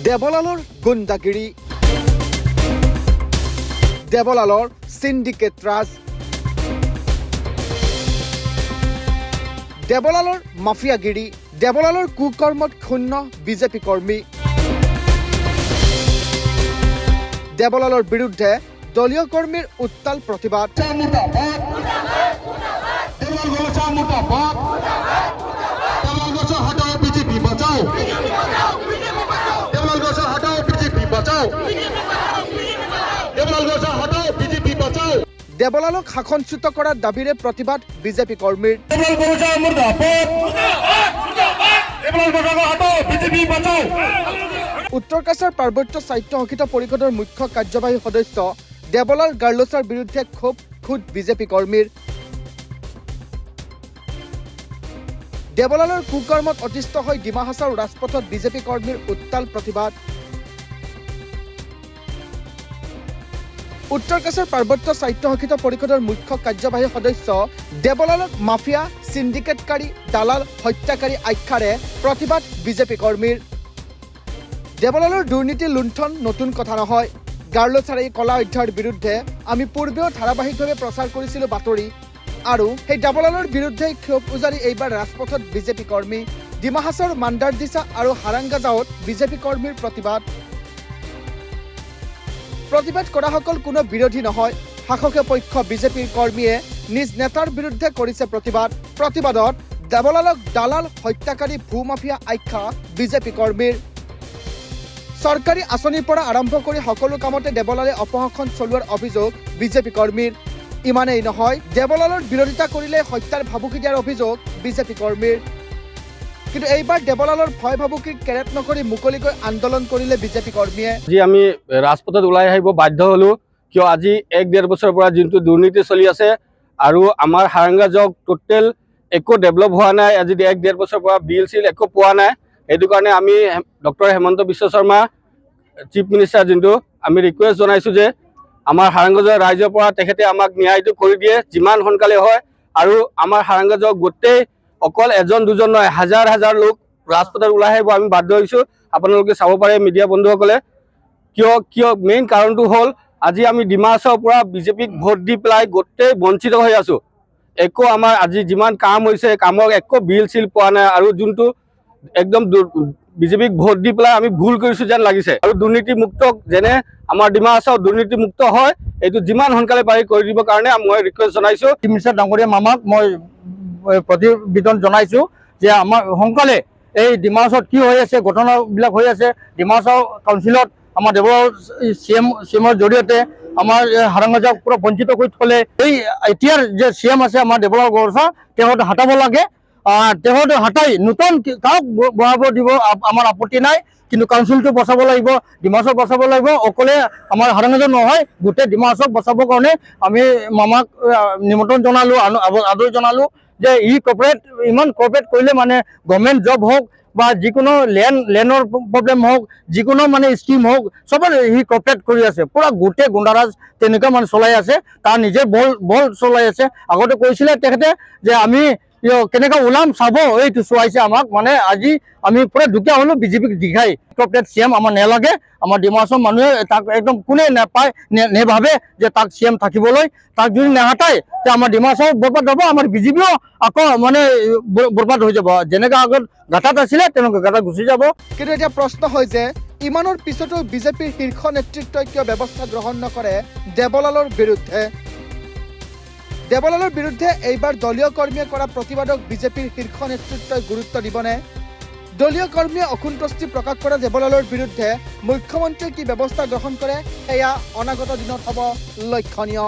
দেবলালৰ গুণ্ডাগিৰি, দেবলালৰ syndicate ৰাজ, দেবলালৰ মাফিয়াগিৰি, দেবলালৰ কুকৰ্মত ক্ষুণ্ণ BJP কৰ্মী। দেবলালৰ বিৰুদ্ধে দলীয় কৰ্মীৰ উত্তাল প্ৰতিবাদ। দেবলালক শাসনচ্যুত কৰাৰ দাবীৰে প্ৰতিবাদ বিজেপি কৰ্মীৰ। উত্তৰ কাছাৰ পাৰ্বত্য স্বায়ত্ত শাসিত পৰিষদৰ মুখ্য কাৰ্যবাহী সদস্য দেবলাল গাৰ্লোছৰ বিৰুদ্ধে ক্ষোভ খোদ বিজেপি কৰ্মীৰ। দেবলালৰ কুকৰ্মত অতিষ্ঠ হৈ ডিমা হাছাও ৰাজপথত বিজেপি কৰ্মীৰ উত্তাল প্ৰতিবাদ। উত্তৰ কাছাৰ পাৰ্বত্য স্বায়ত্ত শাসিত পৰিষদৰ মুখ্য কাৰ্যবাহী সদস্য দেবলালক মাফিয়া, সিন্ডিকেটকাৰী, দালাল, হত্যাকাৰী আখ্যাৰে প্ৰতিবাদ বিজেপি কৰ্মীৰ। দেবলালৰ দুৰ্নীতি লুণ্ঠন নতুন কথা নহয়। গাৰ্লোছাৰ এই কলা অধ্যায়ৰ বিৰুদ্ধে আমি পূৰ্বেও ধাৰাবাহিকভাৱে প্ৰচাৰ কৰিছিলোঁ বাতৰি, আৰু সেই দেবলালৰ বিৰুদ্ধে ক্ষোভ উজাৰি এইবাৰ ৰাজপথত বিজেপি কৰ্মী। ডিমা হাছাওৰ মাণ্ডাৰদিছা আৰু হাৰাংগাজাৱত বিজেপি কৰ্মীৰ প্ৰতিবাদ। প্ৰতিবাদ কৰাসকল কোনো বিৰোধী নহয়। শাসকীয় পক্ষ বিজেপিৰ কৰ্মীয়ে নিজ নেতাৰ বিৰুদ্ধে কৰিছে প্ৰতিবাদ। প্ৰতিবাদত দেবলালক দালাল, হত্যাকাৰী, ভূমাফিয়া আখ্যা বিজেপি কৰ্মীৰ। চৰকাৰী আঁচনিৰ পৰা আৰম্ভ কৰি সকলো কামতে দেবলালে অপশাসন চলোৱাৰ অভিযোগ বিজেপি কৰ্মীৰ। ইমানেই নহয়, দেবলালৰ বিৰোধিতা কৰিলে হত্যাৰ ভাবুকি দিয়াৰ অভিযোগ বিজেপি কৰ্মীৰ। কিন্তু এইবাৰ দেবলালৰ ভয় ভাবুকিক কেৰেপ নকৰি মুকলিকৈ আন্দোলন কৰিলে বিজেপি কৰ্মীয়ে। আজি আমি ৰাজপথত ওলাই আহিব বাধ্য হ'লোঁ, কিয় আজি 1-1.5 বছৰৰ পৰা যোনটো দুৰ্নীতি চলি আছে আৰু আমাৰ হাৰাংগাজাওক টোটেল একো ডেভেলপ হোৱা নাই। আজি 1-1.5 বছৰৰ পৰা বিল চিল একো পোৱা নাই। সেইটো কাৰণে আমি doctor Hemanta Biswa Sarma chief minister যোনটো আমি ৰিকুৱেষ্ট জনাইছোঁ যে আমাৰ হাৰাংগাজাওৰ ৰাইজৰ পৰা তেখেতে আমাক ন্যায়টো কৰি দিয়ে যিমান সোনকালে হয়, আৰু আমাৰ হাৰাংগাজাওক গোটেই অকল এজন দুজন নহয়, হাজাৰ হাজাৰ লোক ৰাজপথত ওলাই আহিব আমি বাধ্য হৈছোঁ। আপোনালোকে চাব পাৰে মিডিয়া বন্ধুসকলে। কিয় মেইন কাৰণটো হ'ল আজি আমি ডিমা হাছাওৰ পৰা বিজেপিক ভোট দি পেলাই গোটেই বঞ্চিত হৈ আছোঁ। একো আমাৰ আজি যিমান কাম হৈছে কামৰ একো বিল চিল পোৱা নাই, আৰু যোনটো একদম বিজেপিক ভোট দি পেলাই আমি ভুল কৰিছোঁ যেন লাগিছে। আৰু দুৰ্নীতিমুক্ত যেনে আমাৰ ডিমা হাছাও দুৰ্নীতিমুক্ত হয়, এইটো যিমান সোনকালে পাৰি কৰি দিবৰ কাৰণে মই ৰিকুৱেষ্ট জনাইছোঁ। চিফ মিনিষ্টাৰ ডাঙৰীয়া মামাক মই প্ৰতিবেদন জনাইছোঁ যে আমাৰ সোনকালে এই ডিমা হাছাওত কি হৈ আছে, ঘটনাবিলাক হৈ আছে, ডিমা হাছাও কাউন্সিলত আমাৰ দেৱলাল চিএমৰ জৰিয়তে আমাৰ হাৰাংগাজাওক পুৰা বঞ্চিত কৰি থ'লে। এই এতিয়াৰ যে চিএম আছে আমাৰ দেৱলাল গাৰ্লোছ, তেওঁহঁতে হটাব লাগে। তেওঁহঁতে হটাই নতুন কাক বঢ়াব দিব আমাৰ আপত্তি নাই, কিন্তু কাউন্সিলটো বচাব লাগিব, ডিমা হাছাও বচাব লাগিব। অকলে আমাৰ হাৰাংগাজাও নহয়, গোটেই ডিমা হাছাওক বচাবৰ কাৰণে আমি মামাক নিমন্ত্ৰণ জনালোঁ, আদৰি জনালোঁ যে ইমান কৰ্পৰেট কৰিলে মানে গভৰ্ণমেণ্ট জব হওক বা যিকোনো লেণ্ডৰ প্ৰব্লেম হওক, যিকোনো মানে স্কিম হওক, চবৰে সি কৰ্পৰেট কৰি আছে। পূৰা গোটেই গুণ্ডাৰাজ তেনেকুৱা মানে চলাই আছে, তাৰ নিজে বল চলাই আছে। আগতে কৈছিলে তেখেতে যে আমি কেনেকৈ ওলাম চাব, এইটো চোৱাইছে আমাক। মানে আজি আমি পূৰা দুখীয়া হ'লোঁ বিজেপিক দিখাই। কৰ্পৰেট চিএম আমাৰ নেলাগে। আমাৰ ডিমা হাছাওৰ মানুহে তাক একদম কোনে নাপায়, নেভাবে যে তাক চিএম থাকিবলৈ। তাক যদি নাহাতায় তে আমাৰ ডিমা হাছাও বৰবাদ হ'ব, আমাৰ বিজেপিও আকৌ মানে বৰবাদ হৈ যাব। যেনেকৈ আগত গাঁতাত আছিলে তেনেকৈ গাঁতাত গুচি যাব। কিন্তু এতিয়া প্ৰশ্ন হয় যে ইমানৰ পিছতো বিজেপিৰ শীৰ্ষ নেতৃত্বই কিয় ব্যৱস্থা গ্ৰহণ নকৰে দেবলালৰ বিৰুদ্ধে? দেবলালৰ বিৰুদ্ধে এইবাৰ দলীয় কৰ্মীয়ে কৰা প্ৰতিবাদক বিজেপিৰ শীৰ্ষ নেতৃত্বই গুৰুত্ব দিবনে? দলীয় কৰ্মীয়ে অসন্তুষ্টি প্ৰকাশ কৰা দেবলালৰ বিৰুদ্ধে মুখ্যমন্ত্ৰীয়ে কি ব্যৱস্থা গ্ৰহণ কৰে সেয়া অনাগত দিনত হ'ব লক্ষণীয়।